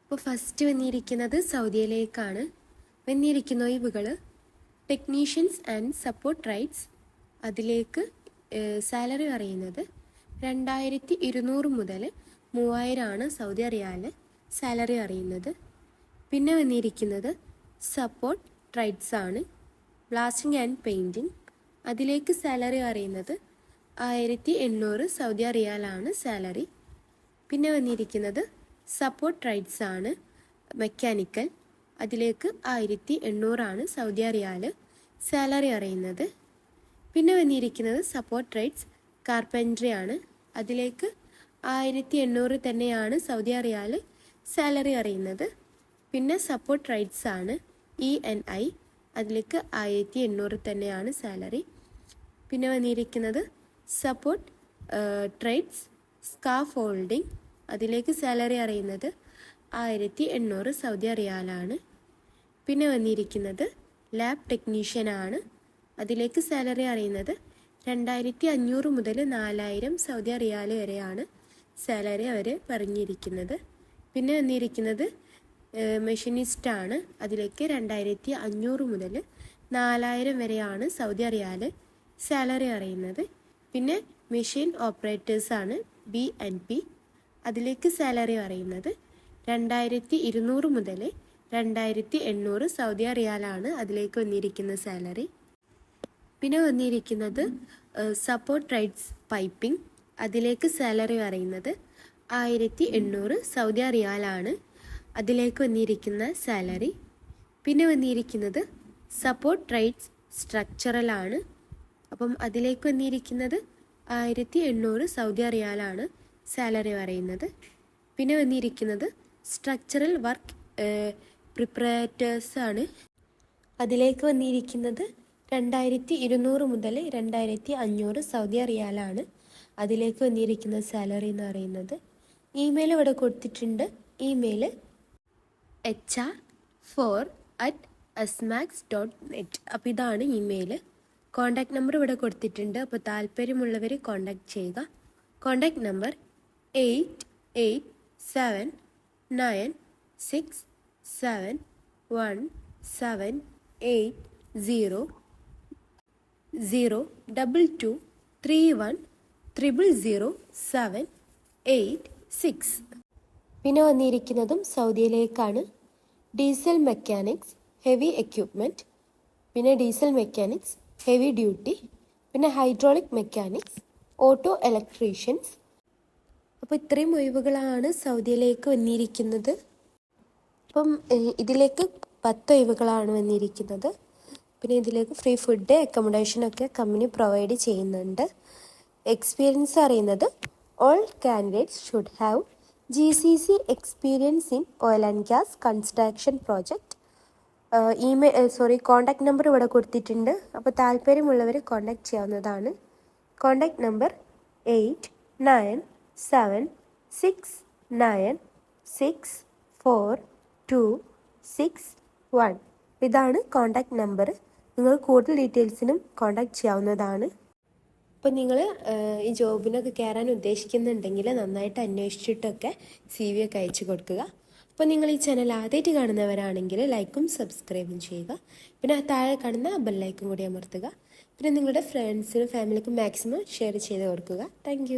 അപ്പോൾ ഫസ്റ്റ് വന്നിരിക്കുന്നത് സൗദിയിലേക്കാണ്. വന്നിരിക്കുന്ന ഒഴിവുകൾ ടെക്നീഷ്യൻസ് ആൻഡ് സപ്പോർട്ട് റൈറ്റ്സ്. അതിലേക്ക് സാലറി പറയുന്നത് 2200 മുതൽ 3000 സൗദി റിയാൽ സാലറി അറിയുന്നത്. പിന്നെ വന്നിരിക്കുന്നത് സപ്പോർട്ട് റൈറ്റ്സ് ആണ്, ബ്ലാസ്റ്റിംഗ് ആൻഡ് പെയിൻറ്റിങ്. അതിലേക്ക് സാലറി അറിയുന്നത് 1800 സൗദി റിയാലാണ് സാലറി. പിന്നെ വന്നിരിക്കുന്നത് സപ്പോർട്ട് റൈറ്റ്സ് ആണ്, മെക്കാനിക്കൽ. അതിലേക്ക് 1800 സൗദി റിയാൽ സാലറി അറിയുന്നത്. പിന്നെ വന്നിരിക്കുന്നത് സപ്പോർട്ട് റൈറ്റ്സ് കാർപ്പൻട്രി ആണ്. അതിലേക്ക് 1800 തന്നെയാണ് സൗദി റിയാൽ സാലറി അറിയുന്നത്. പിന്നെ സപ്പോർട്ട് റൈറ്റ്സ് ആണ് ENI. അതിലേക്ക് 1800 തന്നെയാണ് സാലറി. പിന്നെ വന്നിരിക്കുന്നത് സപ്പോർട്ട് ട്രേഡ്സ് സ്കാഫ് ഹോൾഡിംഗ്. അതിലേക്ക് സാലറി അറിയുന്നത് 1800 സൗദി റിയാലാണ്. പിന്നെ വന്നിരിക്കുന്നത് ലാബ് ടെക്നീഷ്യൻ ആണ്. അതിലേക്ക് സാലറി അറിയുന്നത് 2500 മുതൽ 4000 സൗദി റിയാൽ വരെയാണ് സാലറി അവർ പറഞ്ഞിരിക്കുന്നത്. പിന്നെ വന്നിരിക്കുന്നത് മെഷീനിസ്റ്റ് ആണ്. അതിലേക്ക് 2500 മുതൽ 4000 വരെയാണ് സൗദി റിയാൽ സാലറി അറിയുന്നത്. പിന്നെ മെഷീൻ ഓപ്പറേറ്റേഴ്സ് ആണ്, BNP. അതിലേക്ക് സാലറി അറിയുന്നത് 2200 മുതൽ 2800 സൗദി റിയാലാണ് അതിലേക്ക് വന്നിരിക്കുന്ന സാലറി. പിന്നെ വന്നിരിക്കുന്നത് സപ്പോർട്ട് റൈറ്റ്സ് പൈപ്പിംഗ്. അതിലേക്ക് സാലറി പറയുന്നത് 1800 സൗദി റിയാലാണ് അതിലേക്ക് വന്നിരിക്കുന്ന സാലറി. പിന്നെ വന്നിരിക്കുന്നത് സപ്പോർട്ട് റൈറ്റ്സ് സ്ട്രക്ചറൽ ആണ്. അപ്പം അതിലേക്ക് വന്നിരിക്കുന്നത് 1800 സൗദി റിയാലാണ് സാലറി പറയുന്നത്. പിന്നെ വന്നിരിക്കുന്നത് സ്ട്രക്ചറൽ വർക്ക് പ്രിപ്പറേറ്റേഴ്സ് ആണ്. അതിലേക്ക് വന്നിരിക്കുന്നത് 2200 മുതൽ 2500 സൗദി റിയാലാണ് അതിലേക്ക് വന്നിരിക്കുന്ന സാലറി എന്ന് പറയുന്നത്. ഇമെയിൽ ഇവിടെ കൊടുത്തിട്ടുണ്ട്. Email hr4@asmax.net. അപ്പോൾ ഇതാണ് ഇമെയിൽ. കോൺടാക്ട് നമ്പർ ഇവിടെ കൊടുത്തിട്ടുണ്ട്. അപ്പോൾ താല്പര്യമുള്ളവർ കോൺടാക്ട് ചെയ്യുക. Contact number 886791702231000786. പിന്നെ വന്നിരിക്കുന്നതും സൗദിയിലേക്കാണ്. ഡീസൽ മെക്കാനിക്സ് ഹെവി എക്യുപ്മെൻറ്റ്, പിന്നെ ഡീസൽ മെക്കാനിക്സ് ഹെവി ഡ്യൂട്ടി, പിന്നെ ഹൈഡ്രോളിക് മെക്കാനിക്സ്, ഓട്ടോ ഇലക്ട്രീഷ്യൻസ്. അപ്പോൾ ഇത്രയും ഒഴിവുകളാണ് സൗദിയിലേക്ക് വന്നിരിക്കുന്നത്. അപ്പം ഇതിലേക്ക് 10 ഒഴിവുകളാണ് വന്നിരിക്കുന്നത്. പിന്നെ ഇതിലേക്ക് ഫ്രീ ഫുഡ് അക്കോമഡേഷനൊക്കെ കമ്പനി പ്രൊവൈഡ് ചെയ്യുന്നുണ്ട്. എക്സ്പീരിയൻസ് അറിയുന്നത് all candidates should have GCC experience in oil and gas construction project. Contact number ഇവിടെ കൊടുത്തിട്ടുണ്ട്. അപ്പോൾ താല്പര്യമുള്ളവർ കോൺടാക്ട് ചെയ്യാവുന്നതാണ്. Contact number 8976964261. ഇതാണ് കോൺടാക്ട് നമ്പർ. നിങ്ങൾ കൂടുതൽ ഡീറ്റെയിൽസിനും കോൺടാക്ട് ചെയ്യാവുന്നതാണ്. അപ്പോൾ നിങ്ങൾ ഈ ജോബിനൊക്കെ കയറാൻ ഉദ്ദേശിക്കുന്നുണ്ടെങ്കിൽ നന്നായിട്ട് അന്വേഷിച്ചിട്ടൊക്കെ CV ഒക്കെ അയച്ചു കൊടുക്കുക. അപ്പോൾ നിങ്ങൾ ഈ ചാനൽ ആദ്യമായിട്ട് കാണുന്നവരാണെങ്കിൽ ലൈക്കും സബ്സ്ക്രൈബും ചെയ്യുക. പിന്നെ താഴെ കാണുന്ന ബെല്ലൈക്കും കൂടി അമർത്തുക. പിന്നെ നിങ്ങളുടെ ഫ്രണ്ട്സിനും ഫാമിലിക്കും മാക്സിമം ഷെയർ ചെയ്ത് കൊടുക്കുക. താങ്ക്